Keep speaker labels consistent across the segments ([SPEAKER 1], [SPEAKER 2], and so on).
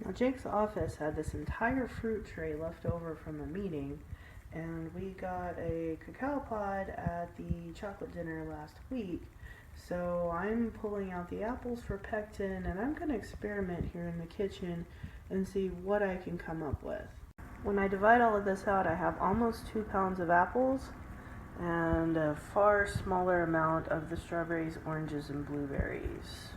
[SPEAKER 1] Now Jake's office had this entire fruit tray left over from a meeting, and we got a cacao pod at the chocolate dinner last week. So I'm pulling out the apples for pectin, and I'm going to experiment here in the kitchen and see what I can come up with. When I divide all of this out, I have almost 2 pounds of apples and a far smaller amount of the strawberries, oranges, and blueberries.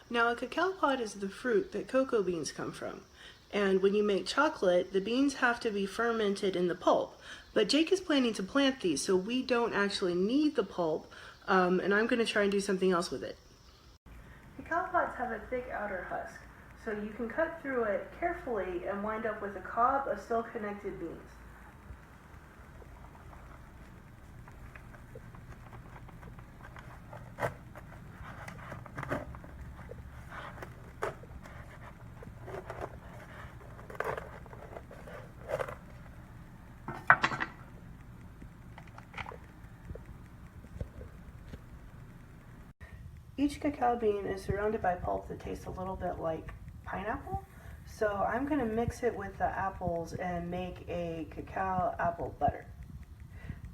[SPEAKER 1] Now, a cacao pod is the fruit that cocoa beans come from. And when you make chocolate, the beans have to be fermented in the pulp. But Jake is planning to plant these, so we don't actually need the pulp, and I'm going to try and do something else with it. Cacao pods have a thick outer husk, so you can cut through it carefully and wind up with a cob of still connected beans. Each cacao bean is surrounded by pulp that tastes a little bit like pineapple. So I'm going to mix it with the apples and make a cacao apple butter.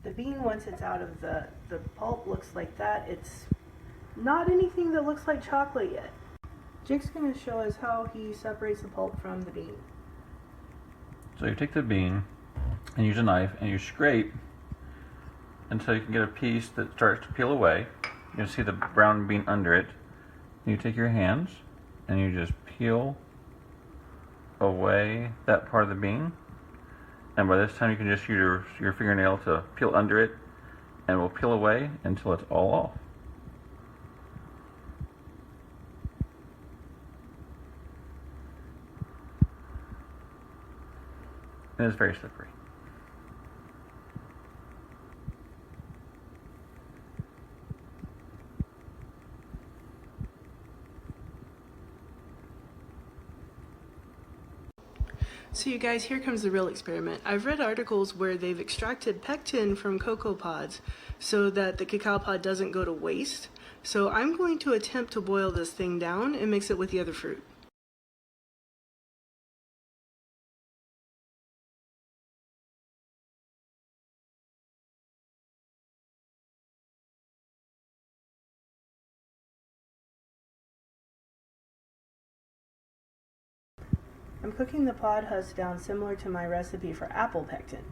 [SPEAKER 1] The bean, once it's out of the pulp, looks like that. It's not anything that looks like chocolate yet. Jake's going to show us how he separates the pulp from the bean.
[SPEAKER 2] So you take the bean and use a knife and you scrape until you can get a piece that starts to peel away. You can see the brown bean under it. You take your hands and you just peel away that part of the bean. And by this time you can just use your fingernail to peel under it, and it will peel away until it's all off. And it's very slippery.
[SPEAKER 1] So you guys, here comes the real experiment. I've read articles where they've extracted pectin from cocoa pods so that the cacao pod doesn't go to waste. So I'm going to attempt to boil this thing down and mix it with the other fruit. I'm cooking the pod husk down similar to my recipe for apple pectin.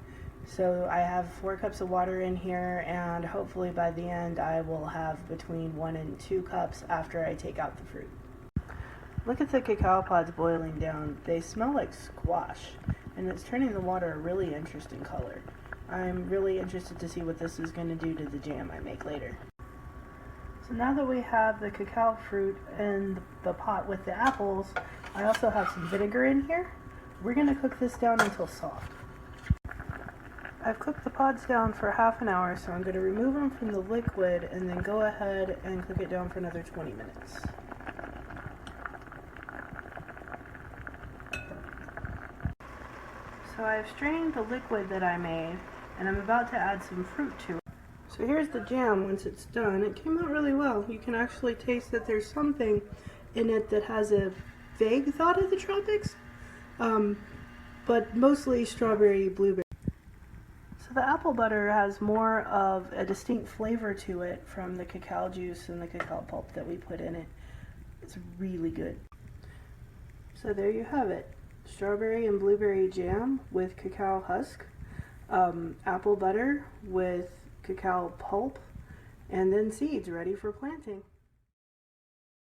[SPEAKER 1] So I have 4 cups of water in here, and hopefully by the end I will have between 1 and 2 cups after I take out the fruit. Look at the cacao pods boiling down. They smell like squash, and it's turning the water a really interesting color. I'm really interested to see what this is going to do to the jam I make later. So now that we have the cacao fruit in the pot with the apples, I also have some vinegar in here. We're going to cook this down until soft. I've cooked the pods down for half an hour, so I'm going to remove them from the liquid and then go ahead and cook it down for another 20 minutes. So I've strained the liquid that I made, and I'm about to add some fruit to it. So here's the jam once it's done. It came out really well. You can actually taste that there's something in it that has a vague thought of the tropics, but mostly strawberry, blueberry. So the apple butter has more of a distinct flavor to it from the cacao juice and the cacao pulp that we put in it. It's really good. So there you have it. Strawberry and blueberry jam with cacao husk, apple butter with cacao pulp, and then seeds ready for planting.